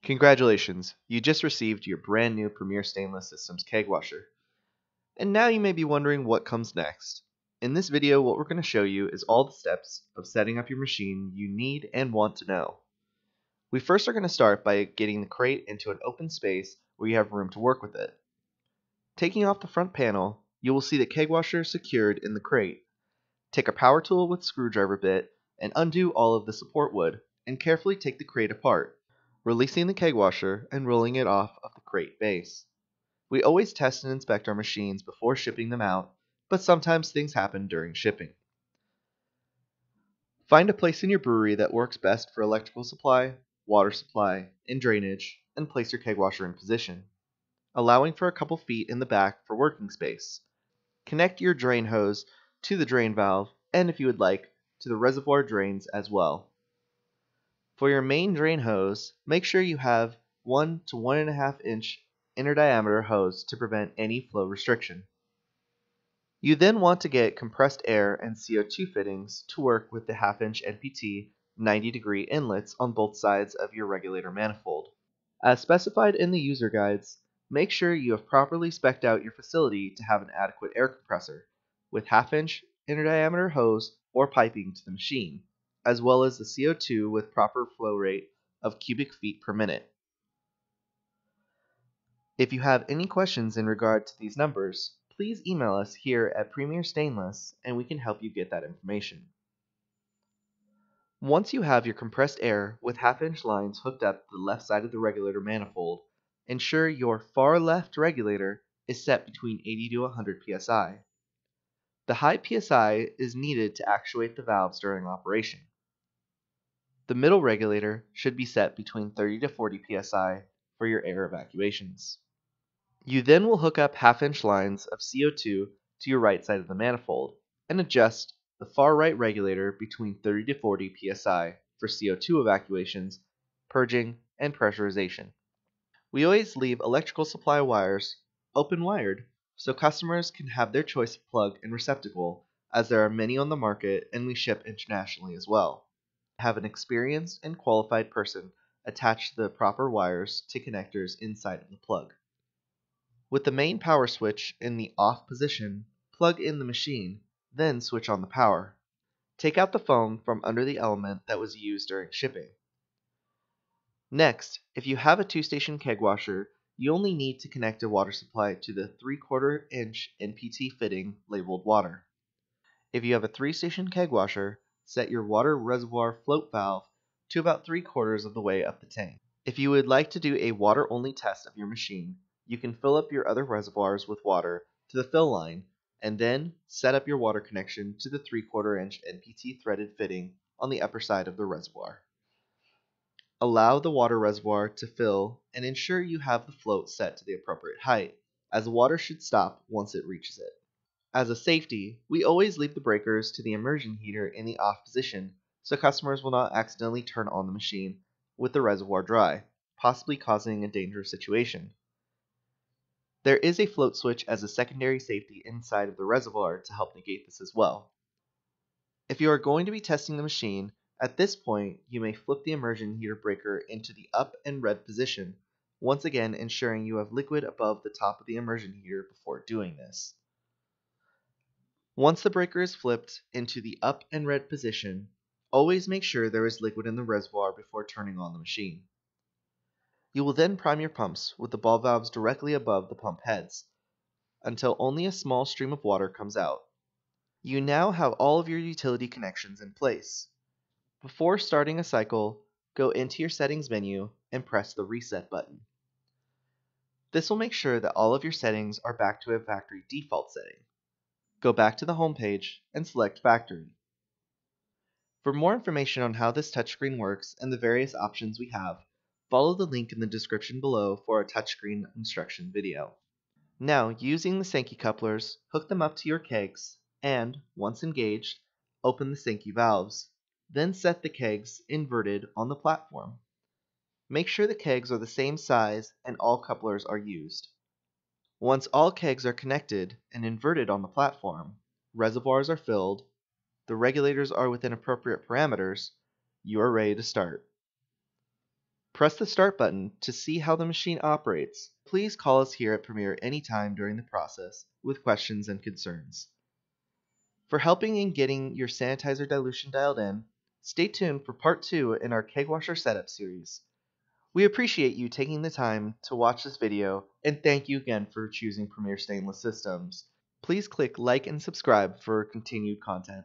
Congratulations, you just received your brand new Premier Stainless Systems Kegwasher. And now you may be wondering what comes next. In this video, what we're going to show you is all the steps of setting up your machine you need and want to know. We first are going to start by getting the crate into an open space where you have room to work with it. Taking off the front panel, you will see the Kegwasher secured in the crate. Take a power tool with screwdriver bit and undo all of the support wood, and carefully take the crate apart, releasing the Kegwasher and rolling it off of the crate base. We always test and inspect our machines before shipping them out, but sometimes things happen during shipping. Find a place in your brewery that works best for electrical supply, water supply, and drainage, and place your Kegwasher in position, allowing for a couple feet in the back for working space. Connect your drain hose to the drain valve, and if you would like, to the reservoir drains as well. For your main drain hose, make sure you have 1 to 1.5 inch inner diameter hose to prevent any flow restriction. You then want to get compressed air and CO2 fittings to work with the 1/2 inch NPT 90-degree inlets on both sides of your regulator manifold. As specified in the user guides, make sure you have properly spec'd out your facility to have an adequate air compressor, with 1/2 inch inner diameter hose or piping to the machine, as well as the CO2 with proper flow rate of cubic feet per minute. If you have any questions in regard to these numbers, please email us here at Premier Stainless and we can help you get that information. Once you have your compressed air with 1/2 inch lines hooked up to the left side of the regulator manifold, ensure your far left regulator is set between 80 to 100 psi. The high psi is needed to actuate the valves during operation. The middle regulator should be set between 30 to 40 psi for your air evacuations. You then will hook up 1/2 inch lines of CO2 to your right side of the manifold and adjust the far right regulator between 30 to 40 psi for CO2 evacuations, purging, and pressurization. We always leave electrical supply wires open wired so customers can have their choice of plug and receptacle, as there are many on the market and we ship internationally as well. Have an experienced and qualified person attach the proper wires to connectors inside of the plug. With the main power switch in the off position, plug in the machine, then switch on the power. Take out the foam from under the element that was used during shipping. Next, if you have a 2-station Kegwasher, you only need to connect a water supply to the 3/4 inch NPT fitting labeled water. If you have a 3-station Kegwasher, set your water reservoir float valve to about 3/4 of the way up the tank. If you would like to do a water-only test of your machine, you can fill up your other reservoirs with water to the fill line, and then set up your water connection to the 3/4 inch NPT threaded fitting on the upper side of the reservoir. Allow the water reservoir to fill and ensure you have the float set to the appropriate height, as the water should stop once it reaches it. As a safety, we always leave the breakers to the immersion heater in the off position so customers will not accidentally turn on the machine with the reservoir dry, possibly causing a dangerous situation. There is a float switch as a secondary safety inside of the reservoir to help negate this as well. If you are going to be testing the machine, at this point you may flip the immersion heater breaker into the up and red position, once again ensuring you have liquid above the top of the immersion heater before doing this. Once the breaker is flipped into the up and red position, always make sure there is liquid in the reservoir before turning on the machine. You will then prime your pumps with the ball valves directly above the pump heads, until only a small stream of water comes out. You now have all of your utility connections in place. Before starting a cycle, go into your settings menu and press the reset button. This will make sure that all of your settings are back to a factory default setting. Go back to the home page and select Factory. For more information on how this touchscreen works and the various options we have, follow the link in the description below for a touchscreen instruction video. Now, using the Sankey couplers, hook them up to your kegs and, once engaged, open the Sankey valves. Then set the kegs inverted on the platform. Make sure the kegs are the same size and all couplers are used. Once all kegs are connected and inverted on the platform, reservoirs are filled, the regulators are within appropriate parameters, you are ready to start. Press the Start button to see how the machine operates. Please call us here at Premier anytime during the process with questions and concerns. For helping in getting your sanitizer dilution dialed in, stay tuned for part 2 in our Kegwasher setup series. We appreciate you taking the time to watch this video, and thank you again for choosing Premier Stainless Systems. Please click like and subscribe for continued content.